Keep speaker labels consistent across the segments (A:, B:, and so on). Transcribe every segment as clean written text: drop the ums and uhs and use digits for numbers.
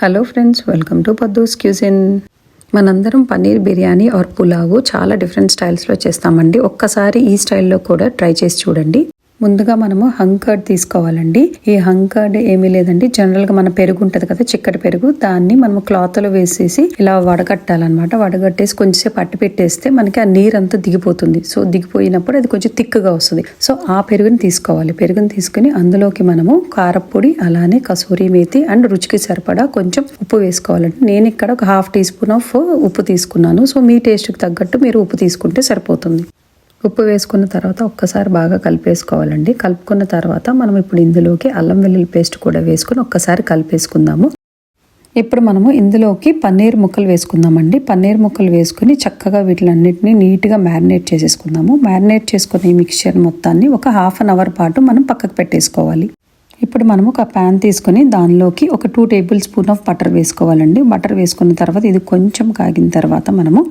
A: Hello friends, welcome to Paddu's cuisine. మనందరం paneer biryani are పులావు చాలా different స్టైల్స్లో చేస్తామండి. ఒక్కసారి ఈ స్టైల్లో కూడా ట్రై చేసి చూడండి. ముందుగా మనము హంగ్ కర్డ్ తీసుకోవాలండి. ఈ హంగ్ కర్డ్ ఏమీ లేదండి, జనరల్గా మన పెరుగు ఉంటుంది కదా, చిక్కటి పెరుగు, దాన్ని మనము క్లాత్లో వేసేసి ఇలా వడగట్టాలన్నమాట. వడగట్టేసి కొంచెంసేపు పట్టి పెట్టేస్తే మనకి ఆ నీరంతా దిగిపోతుంది. సో దిగిపోయినప్పుడు అది కొంచెం థిక్గా వస్తుంది. సో ఆ పెరుగుని తీసుకోవాలి. పెరుగుని తీసుకుని అందులోకి మనము కారపొడి, అలానే కసూరి మేతి అండ్ రుచికి సరిపడా కొంచెం ఉప్పు వేసుకోవాలండి. నేను ఇక్కడ ఒక 1/2 టీ స్పూన్ ఆఫ్ ఉప్పు తీసుకున్నాను. సో మీ టేస్ట్కి తగ్గట్టు మీరు ఉప్పు తీసుకుంటే సరిపోతుంది. ఉప్పు వేసుకున్న తర్వాత ఒక్కసారి బాగా కలిపేసుకోవాలండి. కలుపుకున్న తర్వాత మనం ఇప్పుడు ఇందులోకి అల్లం వెల్లుల్లి పేస్ట్ కూడా వేసుకుని ఒక్కసారి కలిపేసుకుందాము. ఇప్పుడు మనము ఇందులోకి పన్నీర్ ముక్కలు వేసుకుందామండి. పన్నీర్ ముక్కలు వేసుకుని చక్కగా వీటిలన్నిటిని నీట్గా మ్యారినేట్ చేసేసుకుందాము. మ్యారినేట్ చేసుకునే మిక్చర్ మొత్తాన్ని ఒక 1/2 అవర్ పాటు మనం పక్కకు పెట్టేసుకోవాలి. ఇప్పుడు మనము ఒక ప్యాన్ తీసుకొని దానిలోకి ఒక 2 టేబుల్ స్పూన్ ఆఫ్ బటర్ వేసుకోవాలండి. బటర్ వేసుకున్న తర్వాత ఇది కొంచెం కాగిన తర్వాత మనము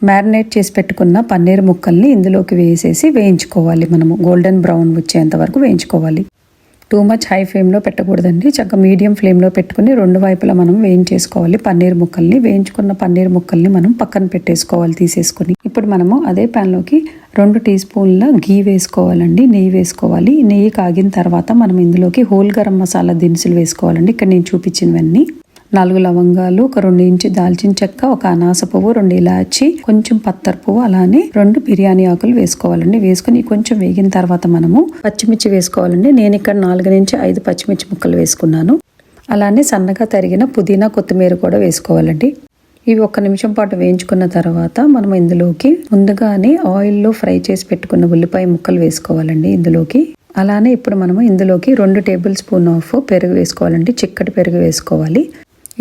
A: మ్యారినేట్ చేసి పెట్టుకున్న పన్నీర్ ముక్కల్ని ఇందులోకి వేసేసి వేయించుకోవాలి. మనము గోల్డెన్ బ్రౌన్ వచ్చేంత వరకు వేయించుకోవాలి. టూ మచ్ హై ఫ్లేమ్లో పెట్టకూడదండి, చక్కగా మీడియం ఫ్లేమ్లో పెట్టుకుని 2 వైపులా మనం వేయించేసుకోవాలి. పన్నీర్ ముక్కల్ని వేయించుకున్న పన్నీర్ ముక్కల్ని మనం పక్కన పెట్టేసుకోవాలి తీసేసుకుని. ఇప్పుడు మనము అదే ప్యాన్లోకి 2 టీ స్పూన్ల గీ వేసుకోవాలండి. నెయ్యి వేసుకోవాలి. నెయ్యి కాగిన తర్వాత మనం ఇందులోకి హోల్ గరం మసాలా దినుసులు వేసుకోవాలండి. ఇక్కడ నేను చూపించినవన్నీ 4 లవంగాలు, ఒక 2 ఇంచు దాల్చిన చెక్క, ఒక అనాస పువ్వు, 2 ఇలాచి, కొంచెం పత్తర్ పువ్వు, అలానే 2 బిర్యానీ ఆకులు వేసుకోవాలండి. వేసుకుని కొంచెం వేగిన తర్వాత మనము పచ్చిమిర్చి వేసుకోవాలండి. నేను ఇక్కడ 4 నుంచి 5 పచ్చిమిర్చి ముక్కలు వేసుకున్నాను. అలానే సన్నగా తరిగిన పుదీనా, కొత్తిమీర కూడా వేసుకోవాలండి. ఇవి 1 నిమిషం పాటు వేయించుకున్న తర్వాత మనం ఇందులోకి ముందుగానే ఆయిల్లో ఫ్రై చేసి పెట్టుకున్న ఉల్లిపాయ ముక్కలు వేసుకోవాలండి ఇందులోకి. అలానే ఇప్పుడు మనము ఇందులోకి 2 టేబుల్ స్పూన్ ఆఫ్ పెరుగు వేసుకోవాలండి. చిక్కటి పెరుగు వేసుకోవాలి.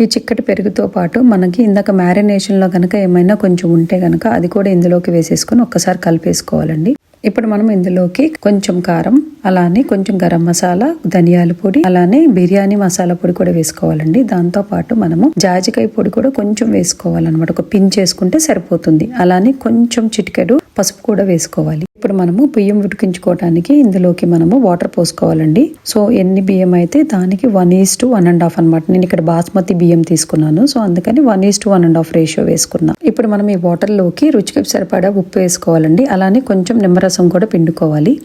A: ఈ చిక్కటి పెరుగుతో పాటు మనకి ఇందాక మ్యారినేషన్లో కనుక ఏమైనా కొంచెం ఉంటే కనుక అది కూడా ఇందులోకి వేసేసుకొని ఒక్కసారి కలిపేసుకోవాలండి. ఇప్పుడు మనం ఇందులోకి కొంచెం కారం, అలానే కొంచెం గరం మసాలా, ధనియాల పొడి, అలానే బిర్యానీ మసాలా పొడి కూడా వేసుకోవాలండి. దాంతో పాటు మనము జాజికాయ పొడి కూడా కొంచెం వేసుకోవాలన్నమాట. ఒక పిన్ చేసుకుంటే సరిపోతుంది. అలానే కొంచెం చిటికెడు పసుపు కూడా వేసుకోవాలి. ఇప్పుడు మనము బియ్యం ఉడికించుకోవడానికి ఇందులోకి మనము వాటర్ పోసుకోవాలండి. సో ఎన్ని బియ్యం అయితే దానికి 1:1.5 అనమాట. నేను ఇక్కడ బాస్మతి బియ్యం తీసుకున్నాను. సో అందుకని 1:1.5 రేషియో వేసుకున్నా. ఇప్పుడు మనం ఈ వాటర్లోకి రుచికి సరిపడా ఉప్పు వేసుకోవాలండి. అలానే కొంచెం నిమ్మరసం కూడా పిండుకోవాలి.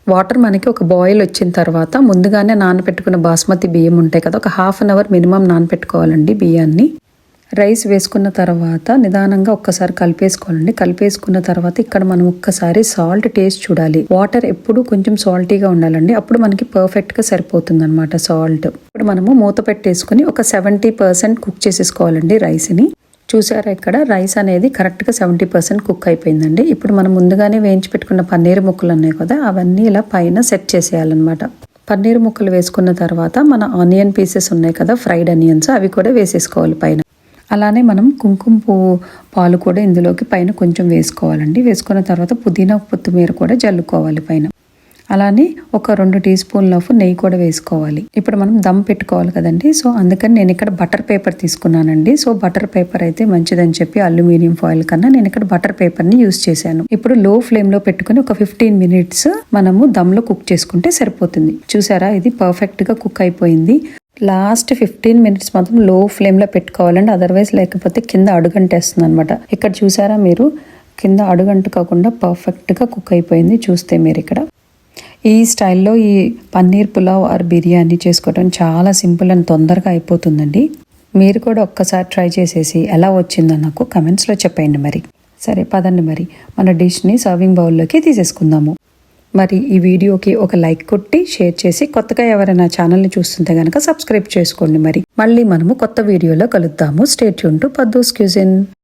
A: వాటర్ మనకి ఒక బాయిల్ వచ్చిన తర్వాత ముందుగానే నానబెట్టుకున్న బాస్మతి బియ్యం ఉంటాయి కదా, ఒక 1/2 అవర్ మినిమం నానబెట్టుకోవాలండి బియ్యాన్ని. రైస్ వేసుకున్న తర్వాత నిదానంగా ఒక్కసారి కలిపేసుకోవాలండి. కలిపేసుకున్న తర్వాత ఇక్కడ మనం ఒక్కసారి సాల్ట్ టేస్ట్ చూడాలి. వాటర్ ఎప్పుడు కొంచెం సాల్టీగా ఉండాలండి, అప్పుడు మనకి పర్ఫెక్ట్ గా సరిపోతుంది అనమాట సాల్ట్. ఇప్పుడు మనము మూత పెట్టేసుకుని ఒక 70% కుక్ చేసేసుకోవాలండి రైస్ ని. చూసారా, ఇక్కడ రైస్ అనేది కరెక్ట్గా 70% కుక్ అయిపోయిందండి. ఇప్పుడు మనం ముందుగానే వేయించి పెట్టుకున్న పన్నీర్ ముక్కలు ఉన్నాయి కదా, అవన్నీ ఇలా పైన సెట్ చేసేయాలన్నమాట. పన్నీర్ ముక్కలు వేసుకున్న తర్వాత మన ఆనియన్ పీసెస్ ఉన్నాయి కదా, ఫ్రైడ్ ఆనియన్స్, అవి కూడా వేసేసుకోవాలి పైన. అలానే మనం కుంకుమ పువ్వు పాలు కూడా ఇందులోకి పైన కొంచెం వేసుకోవాలండి. వేసుకున్న తర్వాత పుదీనా, కొత్తిమీర కూడా జల్లుకోవాలి పైన. అలానే ఒక 2 టీ స్పూన్ల నెయ్యి కూడా వేసుకోవాలి. ఇప్పుడు మనం దమ్ పెట్టుకోవాలి కదండి. సో అందుకని నేను ఇక్కడ బటర్ పేపర్ తీసుకున్నానండి. సో బటర్ పేపర్ అయితే మంచిదని చెప్పి అల్యూమినియం ఫాయిల్ కన్నా నేను ఇక్కడ బటర్ పేపర్ని యూజ్ చేశాను. ఇప్పుడు లో ఫ్లేమ్లో పెట్టుకుని ఒక 15 మినిట్స్ మనము దమ్లో కుక్ చేసుకుంటే సరిపోతుంది. చూసారా, ఇది పర్ఫెక్ట్గా కుక్ అయిపోయింది. లాస్ట్ 15 మినిట్స్ మాత్రం లో ఫ్లేమ్లో పెట్టుకోవాలండి. అదర్వైజ్ లేకపోతే కింద అడుగంటేస్తుంది అనమాట. ఇక్కడ చూసారా మీరు, కింద అడుగంటు కాకుండా పర్ఫెక్ట్గా కుక్ అయిపోయింది. చూస్తే మీరు ఇక్కడ ఈ స్టైల్లో ఈ పన్నీర్ పులావ్ ఆర్ బిర్యానీ చేసుకోవడం చాలా సింపుల్ అండ్ తొందరగా అయిపోతుందండి. మీరు కూడా ఒక్కసారి ట్రై చేసేసి ఎలా వచ్చిందో నాకు కమెంట్స్లో చెప్పండి. మరి సరే పదండి, మరి మన డిష్ని సర్వింగ్ బౌల్లోకి తీసేసుకుందాము. మరి ఈ వీడియోకి ఒక లైక్ కొట్టి షేర్ చేసి కొత్తగా ఎవరైనా ఛానల్ని చూస్తుంటే కనుక సబ్స్క్రైబ్ చేసుకోండి. మరి మళ్ళీ మనము కొత్త వీడియోలో కలుద్దాము. Stay tune to Paddu's cuisine.